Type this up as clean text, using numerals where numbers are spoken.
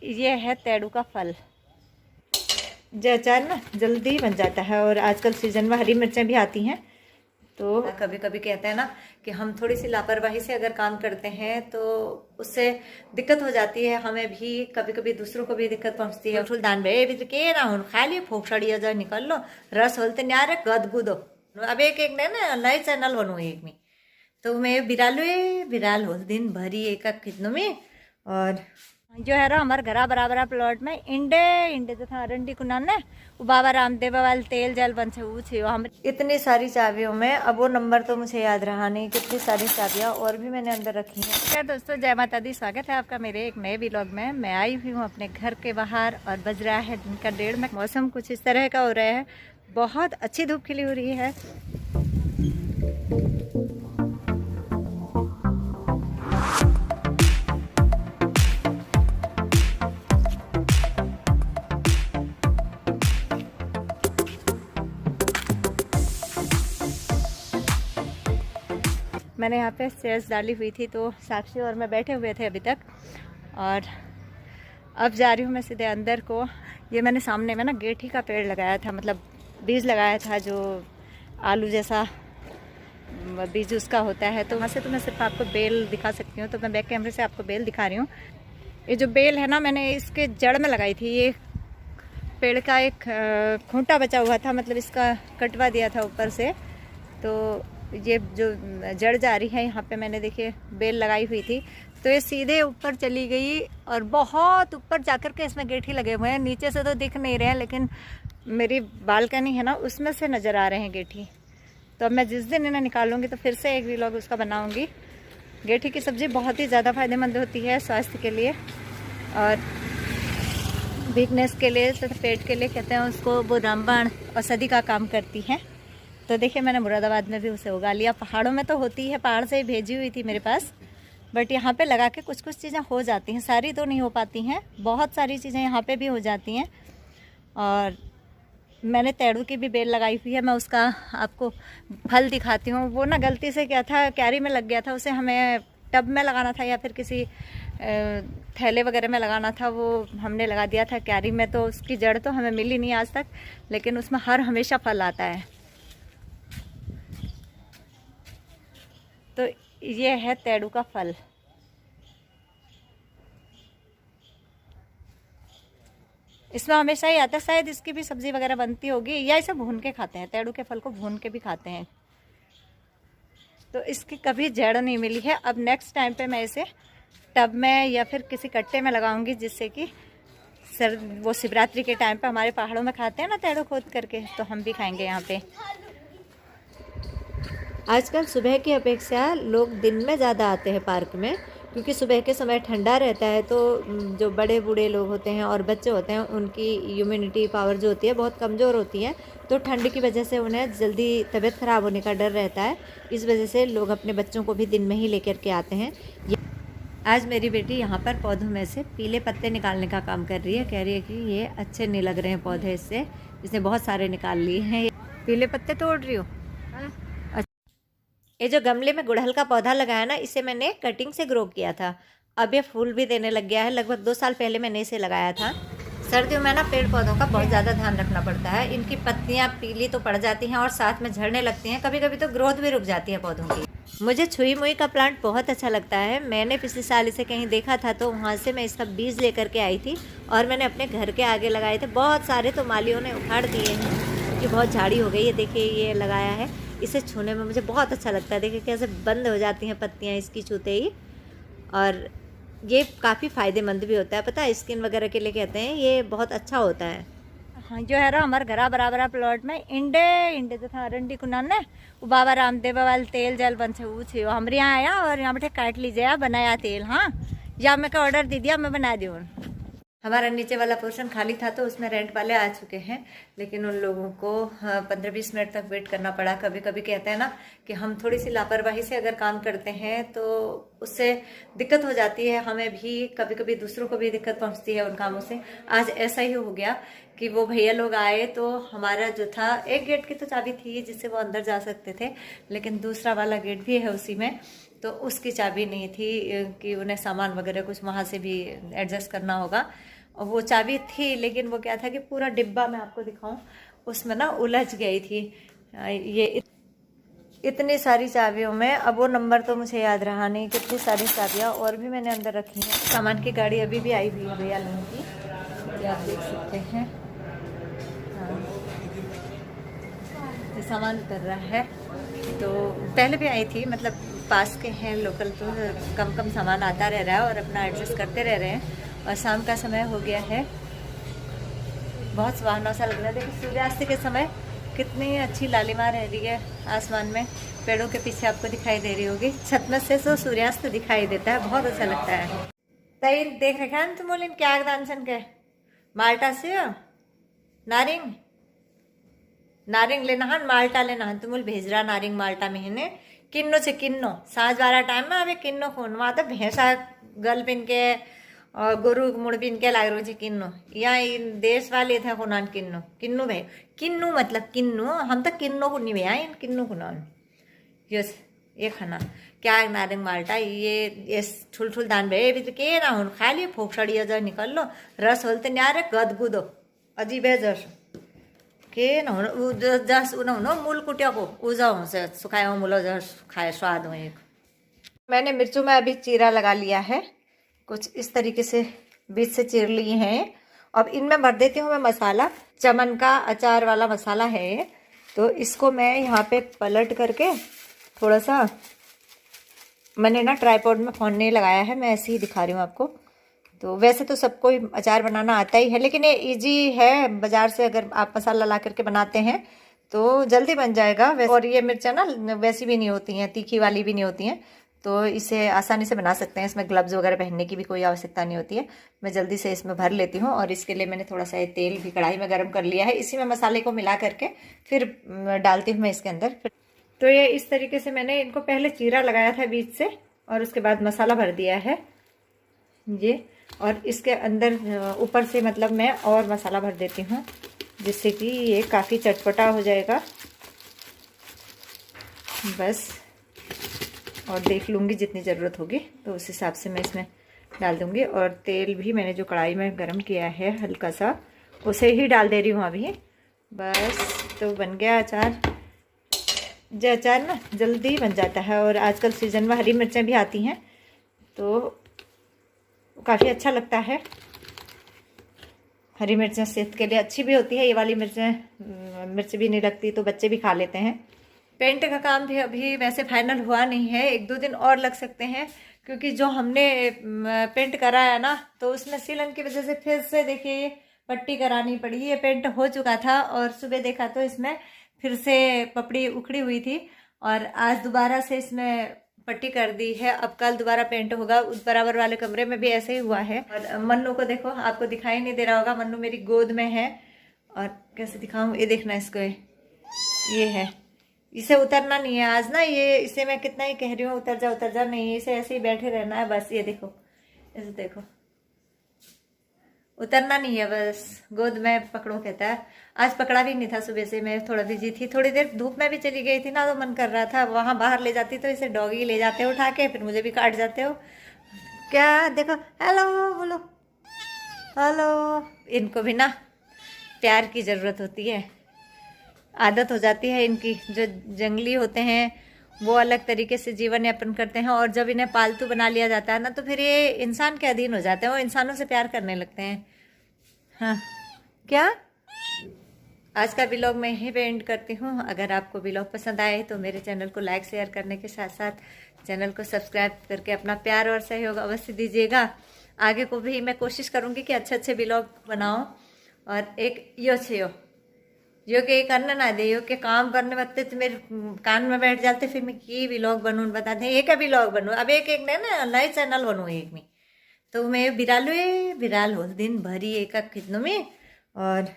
ये है तेड़ू का फल। जो अचार ना जल्दी बन जाता है और आजकल सीजन में हरी मिर्चें भी आती हैं। तो कभी कभी कहते हैं ना कि हम थोड़ी सी लापरवाही से अगर काम करते हैं तो उससे दिक्कत हो जाती है, हमें भी कभी कभी दूसरों को भी दिक्कत पहुंचती है। फुलदान बे के ना हूँ खाली फोकसड़ी जा निकल लो रस होलते न्यारे गद गुदो। अब एक एक ने ना नए चैनल बनू एक में तो मैं बिराल हो दिन भरी एक कितनों में। और जो है ना हमारे घरा बराबर प्लॉट में इंडे इंडे तो था अरंडी कुनान ने वो बाबा रामदेव वाले तेल जल बन से वो छे हम इतनी सारी चाबियों में। अब वो नंबर तो मुझे याद रहा नहीं, कितनी सारी चाबियां और भी मैंने अंदर रखी हैं। क्या दोस्तों, जय माता दी, स्वागत है आपका मेरे एक नए व्लॉग में। मैं आई हुई हूँ अपने घर के बाहर और बज रहा है दिन का 1:30 में। मौसम कुछ इस तरह का हो रहा है, बहुत अच्छी धूप खिली हो रही है। मैंने यहाँ पे चेयर्स डाली हुई थी तो साक्षी और मैं बैठे हुए थे अभी तक, और अब जा रही हूँ मैं सीधे अंदर को। ये मैंने सामने में ना गेठी का पेड़ लगाया था, मतलब बीज लगाया था जो आलू जैसा बीज उसका होता है। तो वहाँ से तो मैं सिर्फ आपको बेल दिखा सकती हूँ, तो मैं बैक कैमरे से आपको बेल दिखा रही हूँ। ये जो बेल है ना मैंने इसके जड़ में लगाई थी। ये पेड़ का एक खूंटा बचा हुआ था, मतलब इसका कटवा दिया था ऊपर से, तो ये जो जड़ जा रही है यहाँ पे मैंने देखिए बेल लगाई हुई थी, तो ये सीधे ऊपर चली गई और बहुत ऊपर जाकर के इसमें गेठी लगे हुए हैं। नीचे से तो दिख नहीं रहे हैं लेकिन मेरी बालकनी है ना उसमें से नज़र आ रहे हैं गेठी। तो अब मैं जिस दिन इन्हें निकालूंगी तो फिर से एक व्लॉग उसका बनाऊंगी। गेठी की सब्ज़ी बहुत ही ज़्यादा फायदेमंद होती है स्वास्थ्य के लिए और वीकनेस के लिए, तो पेट के लिए कहते हैं उसको, वो रामबाण औषधि का काम करती है। तो देखिए मैंने मुरादाबाद में भी उसे उगा लिया। पहाड़ों में तो होती है, पहाड़ से ही भेजी हुई थी मेरे पास, बट यहाँ पे लगा के कुछ कुछ चीज़ें हो जाती हैं, सारी तो नहीं हो पाती हैं, बहुत सारी चीज़ें यहाँ पे भी हो जाती हैं। और मैंने तेड़ू की भी बेल लगाई हुई है, मैं उसका आपको फल दिखाती हूँ। वो ना गलती से क्या था, क्यारी में लग गया था, उसे हमें टब में लगाना था या फिर किसी थैले वगैरह में लगाना था, वो हमने लगा दिया था क्यारी में, तो उसकी जड़ तो हमें मिली नहीं आज तक, लेकिन उसमें हर हमेशा फल आता है। तो ये है तेड़ू का फल। इसमें हमेशा ही आता है, शायद इसकी भी सब्जी वगैरह बनती होगी या इसे भून के खाते हैं, तेड़ू के फल को भून के भी खाते हैं। तो इसकी कभी जड़ नहीं मिली है। अब नेक्स्ट टाइम पे मैं इसे टब में या फिर किसी कट्टे में लगाऊंगी, जिससे कि वो शिवरात्रि के टाइम पे हमारे पहाड़ों में खाते हैं ना तेड़ू खोद करके, तो हम भी खाएंगे यहाँ पे। आजकल सुबह की अपेक्षा लोग दिन में ज़्यादा आते हैं पार्क में, क्योंकि सुबह के समय ठंडा रहता है, तो जो बड़े बूढ़े लोग होते हैं और बच्चे होते हैं उनकी इम्यूनिटी पावर जो होती है बहुत कमज़ोर होती है, तो ठंड की वजह से उन्हें जल्दी तबीयत ख़राब होने का डर रहता है। इस वजह से लोग अपने बच्चों को भी दिन में ही लेकर के आते हैं। आज मेरी बेटी यहाँ पर पौधों में से पीले पत्ते निकालने का काम कर रही है। कह रही है कि ये अच्छे नहीं लग रहे हैं पौधे, इसने बहुत सारे निकाल लिए हैं। पीले पत्ते तोड़ रही हो? ये जो गमले में गुड़हल का पौधा लगाया ना, इसे मैंने कटिंग से ग्रो किया था। अब ये फूल भी देने लग गया है। लगभग 2 साल पहले मैंने इसे लगाया था। सर्दियों में ना पेड़ पौधों का बहुत ज़्यादा ध्यान रखना पड़ता है। इनकी पत्तियाँ पीली तो पड़ जाती हैं और साथ में झड़ने लगती हैं, कभी कभी तो ग्रोथ भी रुक जाती है पौधों की। मुझे छुई मुई का प्लांट बहुत अच्छा लगता है। मैंने पिछले साल इसे कहीं देखा था, तो वहाँ से मैं इसका बीज लेकर के आई थी और मैंने अपने घर के आगे लगाए थे। बहुत सारे तो मालियों ने उखाड़ दिए हैं, ये बहुत झाड़ी हो गई है। देखिए ये लगाया है, इसे छूने में मुझे बहुत अच्छा लगता है। देखिए कैसे बंद हो जाती हैं पत्तियाँ इसकी छूते ही। और ये काफ़ी फ़ायदेमंद भी होता है, पता है, स्किन वगैरह के लिए कहते हैं ये बहुत अच्छा होता है। हाँ, जो है ना हमारे घरा बराबर प्लॉट में इंडे इंडे तो था अरंडी कुनान ने वो बाबा रामदेव वाले तेल जल बन से वो छे हमारे यहाँ आया और यहाँ बैठे काट लीजिए बनाया तेल। हाँ, या मैं का ऑर्डर दे दिया, मैं बना दी। हमारा नीचे वाला पोर्शन खाली था तो उसमें रेंट वाले आ चुके हैं, लेकिन उन लोगों को 15-20 मिनट तक वेट करना पड़ा। कभी कभी कहते हैं ना कि हम थोड़ी सी लापरवाही से अगर काम करते हैं तो उससे दिक्कत हो जाती है, हमें भी कभी कभी दूसरों को भी दिक्कत पहुंचती है उन कामों से। आज ऐसा ही हो गया कि वो भैया लोग आए तो हमारा जो था, एक गेट की तो चाबी थी जिससे वो अंदर जा सकते थे, लेकिन दूसरा वाला गेट भी है उसी में, तो उसकी चाबी नहीं थी कि उन्हें सामान वगैरह कुछ वहाँ से भी एडजस्ट करना होगा। और वो चाबी थी, लेकिन वो क्या था कि पूरा डिब्बा मैं आपको दिखाऊं उसमें ना उलझ गई थी। ये इतनी सारी चाबियों में, अब वो नंबर तो मुझे याद रहा नहीं, कितनी सारी चाबियाँ और भी मैंने अंदर रखी हैं। सामान की गाड़ी अभी भी आई हुई है भैया लोगों की, ये आप देख सकते हैं। हाँ, ये सामान उतर रहा है। तो पहले भी आई थी, मतलब पास के हैं लोकल, तो कम कम सामान आता रह रहा है और अपना एडजस्ट करते रह रहे हैं। और शाम का समय हो गया है, बहुत सुहाना सा लग रहा है। देखिए सूर्यास्त के समय कितनी अच्छी लालिमा रह रही है आसमान में, पेड़ों के पीछे आपको दिखाई दे रही होगी। छत में से तो सूर्यास्त दिखाई देता है, बहुत अच्छा लगता है। तई देख रखा है तुम बोलिन क्या दानसन के माल्टा से नारिंग नारिंग लेना हन, माल्टा लेना हन, तुम भेज रहा नारिंग माल्टा में है किन्नो से किन्नो साँझ वाला टाइम में अभी किन्नो खून वहाँ तो भैंसा गल पिन के और गोरु मुड़ पिन के लाग रो किन्नो, यहाँ देश वाले थे खुनान किन्नो किन्नू भाई, किन्नू मतलब किन्नू, हम तो किन्नो कुन्नी भैया किन्नू खुनान यस ये खाना क्या नारिंग माल्टा ये ठुल ठुल दान भे भी के ना हुन खा लिए फोकसड़ी अजर निकल लो रस होलते न्यारे गदगुदो अजीब है जस के न हुन जस उन हुन मूल कुटियाको उजा हुन्छ सुखायो मूलो जस खाए स्वाद हो एक। मैंने मिर्चों में अभी चीरा लगा लिया है, कुछ इस तरीके से बीच से चीर लिए हैं। अब इनमें भर देती हूँ मैं मसाला, चमन का अचार वाला मसाला है। तो इसको मैं यहाँ पे पलट करके थोड़ा सा, मैंने ना ट्राइपॉड में फ़ोन नहीं लगाया है, मैं ऐसे ही दिखा रही हूँ आपको। तो वैसे तो सबको अचार बनाना आता ही है, लेकिन ये इजी है, बाज़ार से अगर आप मसाला ला करके बनाते हैं तो जल्दी बन जाएगा। और ये मिर्चा ना वैसी भी नहीं होती हैं, तीखी वाली भी नहीं होती हैं, तो इसे आसानी से बना सकते हैं। इसमें ग्लव्स वगैरह पहनने की भी कोई आवश्यकता नहीं होती है। मैं जल्दी से इसमें भर लेती हूँ और इसके लिए मैंने थोड़ा सा तेल भी कढ़ाई में गर्म कर लिया है। इसी में मसाले को मिला करके फिर डालती हूँ मैं इसके अंदर। तो ये इस तरीके से मैंने इनको पहले चीरा लगाया था बीच से और उसके बाद मसाला भर दिया है ये। और इसके अंदर ऊपर से मतलब मैं और मसाला भर देती हूँ, जिससे कि ये काफ़ी चटपटा हो जाएगा बस। और देख लूँगी जितनी ज़रूरत होगी तो उस हिसाब से मैं इसमें डाल दूँगी। और तेल भी मैंने जो कढ़ाई में गरम किया है हल्का सा, उसे ही डाल दे रही हूँ अभी बस। तो बन गया अचार। जो अचार ना जल्दी बन जाता है, और आजकल सीज़न में हरी मिर्चें भी आती हैं तो काफ़ी अच्छा लगता है। हरी मिर्चें सेहत के लिए अच्छी भी होती है, ये वाली मिर्चें मिर्च भी नहीं लगती तो बच्चे भी खा लेते हैं। पेंट का काम भी अभी वैसे फाइनल हुआ नहीं है, 1-2 दिन और लग सकते हैं, क्योंकि जो हमने पेंट कराया ना तो उसमें सीलन की वजह से फिर से देखिए पट्टी करानी पड़ी। ये पेंट हो चुका था और सुबह देखा तो इसमें फिर से पपड़ी उखड़ी हुई थी और आज दोबारा से इसमें पट्टी कर दी है। अब कल दोबारा पेंट होगा। उस बराबर वाले कमरे में भी ऐसे ही हुआ है। और मन्नू को देखो, आपको दिखाई नहीं दे रहा होगा, मन्नू मेरी गोद में है। और कैसे दिखाऊं, ये देखना इसको, ये है, इसे उतरना नहीं है आज ना। ये इसे मैं कितना ही कह रही हूँ उतर जा नहीं, इसे ऐसे ही बैठे रहना है बस। ये देखो, ऐसे देखो, उतरना नहीं है बस, गोद में पकड़ो कहता है। आज पकड़ा भी नहीं था, सुबह से मैं थोड़ा बिजी थी, थोड़ी देर धूप में भी चली गई थी ना, तो मन कर रहा था वहाँ बाहर ले जाती तो इसे डॉगी ले जाते हो उठा के, फिर मुझे भी काट जाते हो क्या। देखो हेलो बोलो, हेलो। इनको भी ना प्यार की ज़रूरत होती है, आदत हो जाती है इनकी। जो जंगली होते हैं वो अलग तरीके से जीवन यापन करते हैं, और जब इन्हें पालतू बना लिया जाता है ना तो फिर ये इंसान के अधीन हो जाते हैं, वो इंसानों से प्यार करने लगते हैं। हाँ क्या, आज का व्लॉग मैं यहीं पे एंड करती हूँ। अगर आपको व्लॉग पसंद आए तो मेरे चैनल को लाइक शेयर करने के साथ साथ चैनल को सब्सक्राइब करके अपना प्यार और सहयोग अवश्य दीजिएगा। आगे को भी मैं कोशिश करूँगी कि अच्छे अच्छे व्लॉग बनाऊँ। और एक यो के करना ना दे, यो के काम करने वक्त तो मेरे कान में बैठ जाते, फिर मैं की व्लॉग बनूँ बताते हैं, एक व्लॉग बनूँ। अब एक ना नए चैनल बनूँ एक में, तो मैं बिराल हो दिन भरी एक खिदनों में। और